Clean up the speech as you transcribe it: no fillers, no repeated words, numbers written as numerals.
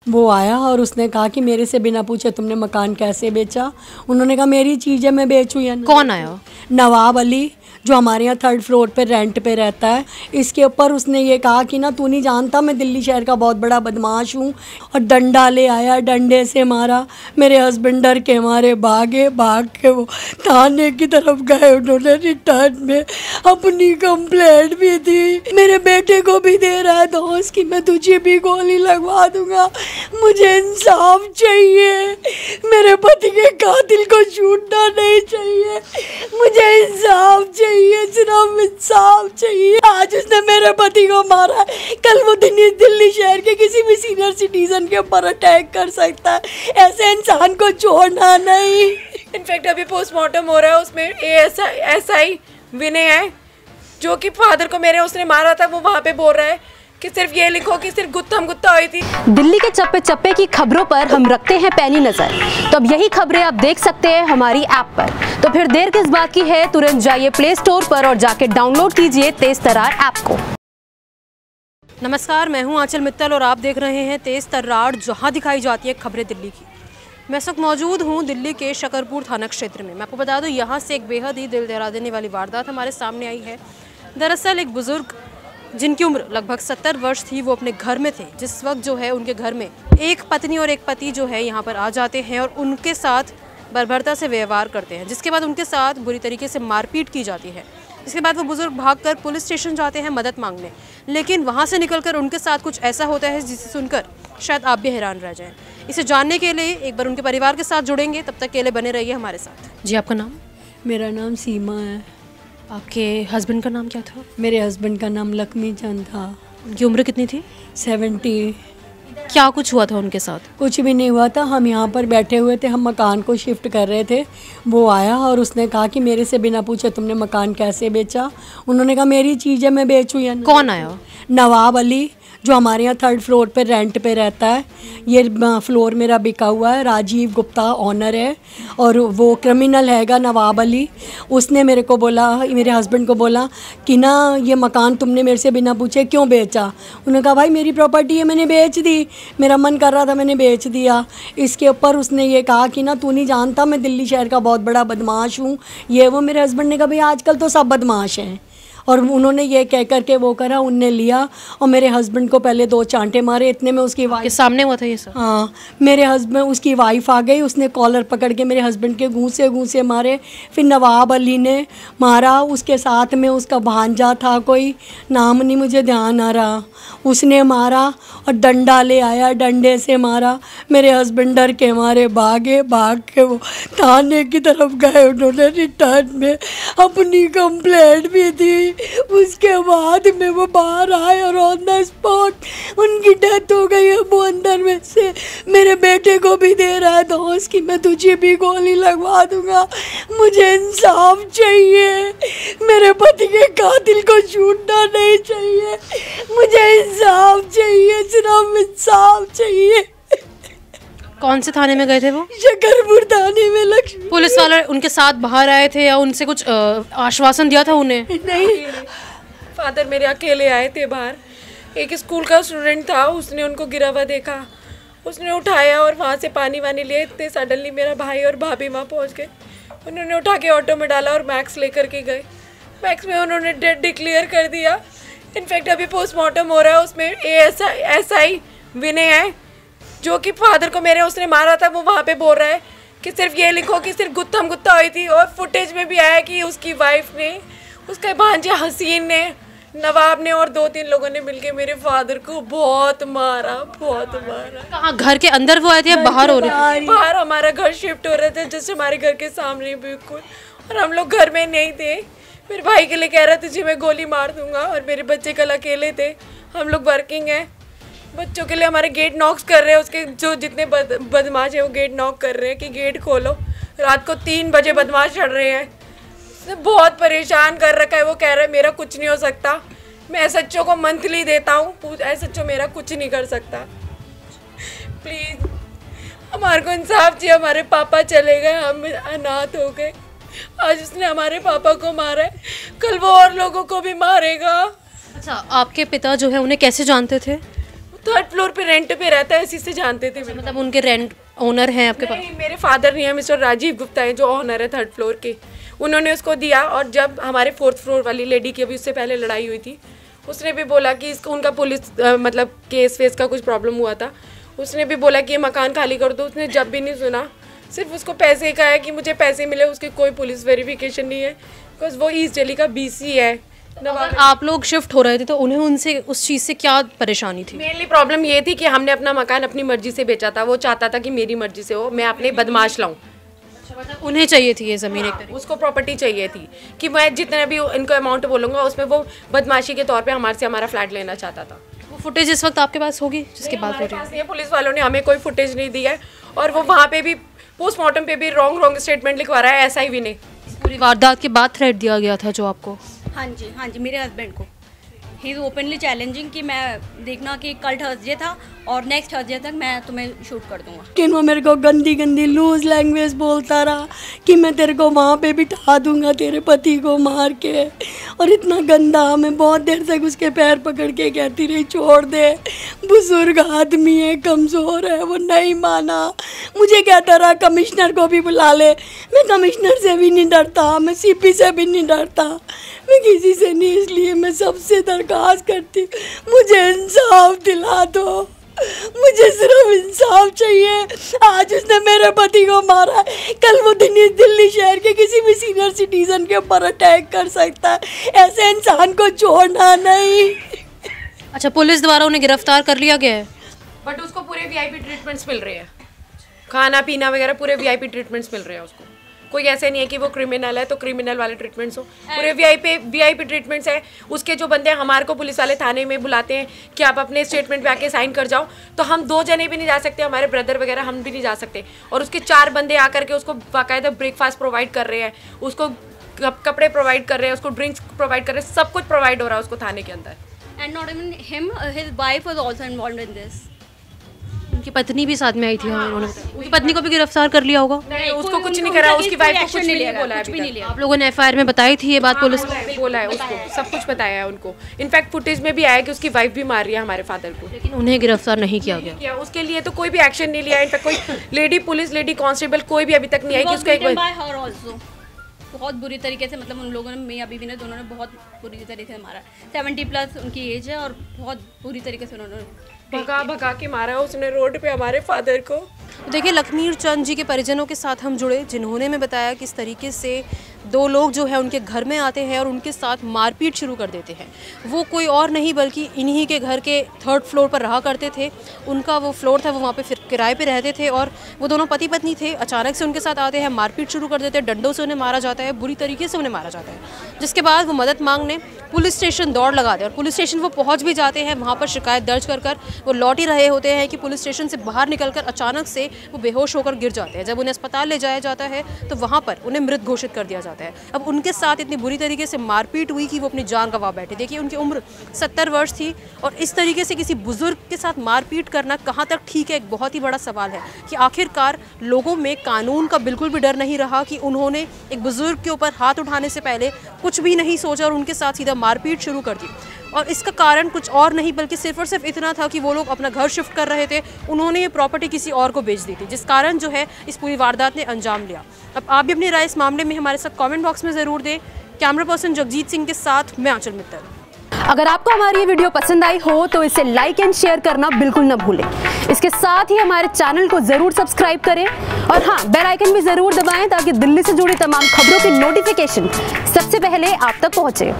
वो आया और उसने कहा कि मेरे से बिना पूछे तुमने मकान कैसे बेचा। उन्होंने कहा मेरी चीज़ है, मैं बेचूँ या नहीं। कौन आया? नवाब अली, जो हमारे यहाँ 3rd फ्लोर पे रेंट पे रहता है। इसके ऊपर उसने ये कहा कि ना तू नहीं जानता मैं दिल्ली शहर का बहुत बड़ा बदमाश हूँ, और डंडा ले आया, डंडे से मारा। मेरे हस्बैंड डर के मारे भागे, भाग के वो थाने की तरफ गए। उन्होंने रिटर्न में अपनी कंप्लेंट भी दी। मेरे बेटे को भी दे रहा है दोस्त कि मैं तुझे भी गोली लगवा दूंगा। मुझे इंसाफ चाहिए, मेरे पति के कातिल को छूटना नहीं चाहिए, मुझे इंसाफ चाहिए, सिर्फ इंसाफ चाहिए। आज उसने मेरे पति को मारा है, कल वो दिल्ली शहर के किसी भी सीनियर सिटीजन के ऊपर अटैक कर सकता है। ऐसे इंसान को छोड़ना नहीं। इनफैक्ट अभी पोस्टमार्टम हो रहा है, उसमें एएसआई विनय है जो कि फादर को मेरे उसने मारा था, वो वहाँ पे बोल रहा है कि सिर्फ ये लिखो कि सिर्फ गुत्थम गुत्ता हुई थी। दिल्ली के चप्पे चप्पे की खबरों पर हम रखते हैं पैनी नजर, तो अब यही खबरें आप देख सकते हैं हमारी ऐप पर। तो फिर देर किस बात की है, तुरंत जाइए प्ले स्टोर पर और जाके डाउनलोड कीजिए तेज तर्रार ऐप को। नमस्कार, मैं हूं आंचल मित्तल और आप देख रहे हैं तेज तर्रार, जहां दिखाई जाती है खबरें दिल्ली की। मैं इस वक्त मौजूद हूं दिल्ली के शकरपुर थाना क्षेत्र में। मैं आपको बता दूं, यहां से एक बेहद ही दिल दहला देने वाली वारदात हमारे सामने आई है। दरअसल एक बुजुर्ग जिनकी उम्र लगभग 70 वर्ष थी, वो अपने घर में थे जिस वक्त जो है उनके घर में एक पत्नी और एक पति जो है यहाँ पर आ जाते हैं और उनके साथ बर्बरता से व्यवहार करते हैं, जिसके बाद उनके साथ बुरी तरीके से मारपीट की जाती है। इसके बाद वो बुजुर्ग भागकर पुलिस स्टेशन जाते हैं मदद मांगने, लेकिन वहाँ से निकलकर उनके साथ कुछ ऐसा होता है जिसे सुनकर शायद आप भी हैरान रह जाएं। इसे जानने के लिए एक बार उनके परिवार के साथ जुड़ेंगे, तब तक के लिए बने रहिए हमारे साथ। जी, आपका नाम? मेरा नाम सीमा है। आपके हस्बैंड का नाम क्या था? मेरे हस्बैंड का नाम लक्ष्मी चंद था। उनकी उम्र कितनी थी? 70। क्या कुछ हुआ था उनके साथ? कुछ भी नहीं हुआ था, हम यहाँ पर बैठे हुए थे, हम मकान को शिफ्ट कर रहे थे। वो आया और उसने कहा कि मेरे से बिना पूछे तुमने मकान कैसे बेचा। उन्होंने कहा मेरी चीज़ है, मैं बेचूँ या नहीं। कौन आया? नवाब अली, जो हमारे यहाँ 3rd फ्लोर पे रेंट पे रहता है। ये फ्लोर मेरा बिका हुआ है। राजीव गुप्ता ऑनर है और वो क्रिमिनल हैगा नवाब अली। उसने मेरे को बोला, मेरे हस्बैंड को बोला कि ना ये मकान तुमने मेरे से बिना पूछे क्यों बेचा। उन्होंने कहा भाई मेरी प्रॉपर्टी है, मैंने बेच दी, मेरा मन कर रहा था मैंने बेच दिया। इसके ऊपर उसने ये कहा कि ना तू नहीं जानता मैं दिल्ली शहर का बहुत बड़ा बदमाश हूँ, ये वो। मेरे हस्बैंड ने कहा भाई आजकल तो सब बदमाश हैं। और उन्होंने ये कह कर के वो करा, उनने लिया और मेरे हस्बैंड को पहले 2 चांटे मारे। इतने में उसकी वाइफ सामने हुआ था ये सब? हाँ, मेरे हस्बैंड, उसकी वाइफ आ गई, उसने कॉलर पकड़ के मेरे हस्बैंड के घूंसे मारे। फिर नवाब अली ने मारा, उसके साथ में उसका भांजा था, कोई नाम नहीं मुझे ध्यान आ रहा, उसने मारा और डंडा ले आया, डंडे से मारा। मेरे हस्बैंड डर के मारे भागे, भाग के वो थाने की तरफ गए। उन्होंने रिटर्न में अपनी कंप्लेंट भी दी। उसके बाद में वो बाहर आए और ऑन द स्पॉट उनकी डेथ हो गई है। वो अंदर में से मेरे बेटे को भी दे रहा है दोस्त कि मैं तुझे भी गोली लगवा दूंगा। मुझे इंसाफ चाहिए, मेरे पति के कातिल को छूटना नहीं चाहिए, मुझे इंसाफ चाहिए, सिर्फ इंसाफ चाहिए। कौन से थाने में गए थे वो? शकरपुर थाने में। लक्ष्मी पुलिस वाले उनके साथ बाहर आए थे या उनसे कुछ आश्वासन दिया था उन्हें? नहीं, फादर मेरे अकेले आए थे बाहर। एक स्कूल का स्टूडेंट था, उसने उनको गिरा हुआ देखा, उसने उठाया और वहाँ से पानी वानी लिए। इतने सडनली मेरा भाई और भाभी वहाँ पहुँच गए। उन्होंने उठा के ऑटो में डाला और मैक्स लेकर के गए। मैक्स में उन्होंने डेड डिक्लेयर कर दिया। इनफैक्ट अभी पोस्टमार्टम हो रहा है, उसमें एएसआई विनय है जो कि फादर को मेरे उसने मारा था, वो वहाँ पे बोल रहा है कि सिर्फ ये लिखो कि सिर्फ गुत्थम गुत्ता हुई थी। और फुटेज में भी आया कि उसकी वाइफ ने, उसका भांजा हसीन ने, नवाब ने और 2-3 लोगों ने मिलके मेरे फादर को बहुत मारा, बहुत मारा। कहाँ, घर के अंदर वो आए थे या बाहर हो रहे थे? बाहर हमारा घर शिफ्ट हो रहे थे, जैसे हमारे घर के सामने बिल्कुल, और हम लोग घर में नहीं थे। मेरे भाई के लिए कह रहे थे जी मैं गोली मार दूंगा, और मेरे बच्चे कल अकेले थे। हम लोग वर्किंग हैं, बच्चों के लिए हमारे गेट नॉक्स कर रहे हैं। उसके जो जितने बदमाश है वो गेट नॉक कर रहे हैं कि गेट खोलो। रात को 3 बजे बदमाश चढ़ रहे हैं, बहुत परेशान कर रखा है। वो कह रहा है मेरा कुछ नहीं हो सकता, मैं एसएचओ को मंथली देता हूँ, एसएचओ मेरा कुछ नहीं कर सकता। प्लीज़ हमारे को इंसाफ चाहिए। हमारे पापा चले गए, हम अनाथ हो गए। आज उसने हमारे पापा को मारा है, कल वो और लोगों को भी मारेगा। अच्छा, आपके पिता जो है उन्हें कैसे जानते थे? 3rd फ्लोर पे रेंट पे रहता है, इसी से जानते थे। मतलब उनके रेंट ओनर हैं आपके पास? नहीं, मेरे फादर नहीं है, मिस्टर राजीव गुप्ता है जो ओनर है 3rd फ्लोर के। उन्होंने उसको दिया, और जब हमारे 4th फ्लोर वाली लेडी की अभी उससे पहले लड़ाई हुई थी, उसने भी बोला कि इसको उनका पुलिस मतलब केस वेस का कुछ प्रॉब्लम हुआ था, उसने भी बोला कि ये मकान खाली कर दो। उसने जब भी नहीं सुना, सिर्फ उसको पैसे का है कि मुझे पैसे मिले, उसकी कोई पुलिस वेरिफिकेशन नहीं है, बिकॉज वो ईस्ट दिल्ली का BC है। अगर आप लोग शिफ्ट हो रहे थे तो उन्हें उनसे उस चीज़ से क्या परेशानी थी? मेनली प्रॉब्लम ये थी कि हमने अपना मकान अपनी मर्जी से बेचा था, वो चाहता था कि मेरी मर्जी से हो, मैं अपने बदमाश लाऊं। उन्हें चाहिए थी ये ज़मीन? हाँ, उसको प्रॉपर्टी चाहिए थी कि मैं जितना भी इनको अमाउंट बोलूँगा उसमें वो बदमाशी के तौर पे हमारे से हमारा फ्लैट लेना चाहता था। वो फुटेज इस वक्त आपके पास होगी जिसके बात हो रही है? पुलिस वालों ने हमें कोई फुटेज नहीं दी है, और वो वहाँ पे भी पोस्टमार्टम पे भी रॉन्ग स्टेटमेंट लिखवा रहा है SIV ने। पूरी वारदात के बाद थ्रेट दिया गया था जो आपको? हाँ जी, मेरे हस्बैंड को। ही इज़ ओपनली चैलेंजिंग कि मैं देखना कि कल थर्सडे था और नेक्स्ट थर्सडे तक मैं तुम्हें शूट कर दूंगा। लेकिन वो मेरे को गंदी गंदी लूज लैंग्वेज बोलता रहा कि मैं तेरे को वहाँ पे बिठा दूंगा तेरे पति को मार के, और इतना गंदा। मैं बहुत देर तक उसके पैर पकड़ के कहती रही छोड़ दे, बुजुर्ग आदमी है, कमज़ोर है। वो नहीं माना, मुझे कहता रहा कमिश्नर को भी बुला ले। मैं कमिश्नर से भी नहीं डरता, मैं CP से भी नहीं डरता, मैं किसी से नहीं। इसलिए मैं सबसे दरख्वास्त करती, मुझे इंसाफ दिला दो, मुझे सिर्फ इंसाफ चाहिए। आज उसने मेरे पति को मारा, कल वो दिल्ली शहर के किसी भी सीनियर सिटीजन के ऊपर अटैक कर सकता है। ऐसे इंसान को छोड़ना नहीं। अच्छा, पुलिस द्वारा उन्हें गिरफ्तार कर लिया गया है, बट उसको पूरे VIP ट्रीटमेंट्स मिल रहे हैं, खाना पीना वगैरह पूरे VIP ट्रीटमेंट्स मिल रहे हैं उसको। कोई ऐसे नहीं है कि वो क्रिमिनल है तो क्रिमिनल वाले ट्रीटमेंट्स हो, पूरे VIP ट्रीटमेंट्स है। उसके जो बंदे हमारे को पुलिस वाले थाने में बुलाते हैं कि आप अपने स्टेटमेंट पे आके साइन कर जाओ, तो हम 2 जने भी नहीं जा सकते, हमारे ब्रदर वगैरह हम भी नहीं जा सकते। और उसके 4 बंदे आकर के उसको बाकायदा ब्रेकफास्ट प्रोवाइड कर रहे हैं, उसको कपड़े प्रोवाइड कर रहे हैं, उसको ड्रिंक्स प्रोवाइड कर रहे हैं, सब कुछ प्रोवाइड हो रहा है उसको थाने के अंदर। And not even him, his wife was also involved in this. उनकी पत्नी भी साथ में आई थी? हाँ, उन्होंने उनकी पत्नी को भी गिरफ्तार कर लिया होगा? नहीं, उसको कुछ नहीं करा, उसकी वाइफ को कुछ भी नहीं बोला, कुछ भी नहीं लिया। आप लोगों ने FIR में बताई थी ये बात? पुलिस बोला है उसको, सब कुछ बताया है उनको। इनफैक्ट फुटेज में भी आया कि उसकी वाइफ भी मार रही है हमारे फादर को, लेकिन उन्हें गिरफ्तार नहीं किया गया। उसके लिए तो कोई भी एक्शन नहीं लिया। इनफैक्ट कोई लेडी पुलिस, लेडी कांस्टेबल कोई भी अभी तक नहीं आई कि उसका एक बहुत बुरी तरीके से, मतलब उन लोगों ने, मियां बीवी ने दोनों ने बहुत बुरी तरीके से मारा। 70+ उनकी एज है और बहुत बुरी तरीके से उन्होंने भगा के मारा उसने रोड पे हमारे फादर को। देखिए, लखमीर चंद जी के परिजनों के साथ हम जुड़े, जिन्होंने हमें बताया किस तरीके से 2 लोग जो है उनके घर में आते हैं और उनके साथ मारपीट शुरू कर देते हैं। वो कोई और नहीं बल्कि इन्हीं के घर के 3rd फ्लोर पर रहा करते थे। उनका वो फ्लोर था, वो वहाँ पे फिर किराए पे रहते थे, और वो दोनों पति पत्नी थे। अचानक से उनके साथ आते हैं, मारपीट शुरू कर देते हैं, डंडों से उन्हें मारा जाता है, बुरी तरीके से उन्हें मारा जाता है। जिसके बाद वो मदद मांगने पुलिस स्टेशन दौड़ लगाते हैं, और पुलिस स्टेशन वो पहुँच भी जाते हैं। वहाँ पर शिकायत दर्ज कर वो लौट ही रहे होते हैं कि पुलिस स्टेशन से बाहर निकलकर अचानक से वो बेहोश होकर गिर जाते हैं। जब उन्हें अस्पताल ले जाया जाता है तो वहाँ पर उन्हें मृत घोषित कर दिया जाता है। अब उनके साथ इतनी बुरी तरीके से मारपीट हुई कि वो अपनी जान गंवा बैठे। देखिए, उनकी उम्र 70 वर्ष थी, और इस तरीके से किसी बुजुर्ग के साथ मारपीट करना कहाँ तक ठीक है, एक बहुत ही बड़ा सवाल है कि आखिरकार लोगों में कानून का बिल्कुल भी डर नहीं रहा कि उन्होंने एक बुजुर्ग के ऊपर हाथ उठाने से पहले कुछ भी नहीं सोचा और उनके साथ सीधा मारपीट शुरू कर दी। और इसका कारण कुछ और नहीं बल्कि सिर्फ और सिर्फ इतना था कि वो लोग अपना घर शिफ्ट कर रहे थे, उन्होंने ये प्रॉपर्टी किसी और को बेच दी थी, जिस कारण जो है इस पूरी वारदात ने अंजाम लिया। अब आप भी अपनी राय इस मामले में हमारे साथ कमेंट बॉक्स में ज़रूर दें। कैमरा पर्सन जगजीत सिंह के साथ मैं आंचल मित्तल। अगर आपको हमारी ये वीडियो पसंद आई हो तो इसे लाइक एंड शेयर करना बिल्कुल न भूलें। इसके साथ ही हमारे चैनल को जरूर सब्सक्राइब करें, और हाँ, बेल आइकन भी जरूर दबाएं ताकि दिल्ली से जुड़ी तमाम खबरों की नोटिफिकेशन सबसे पहले आप तक पहुंचे।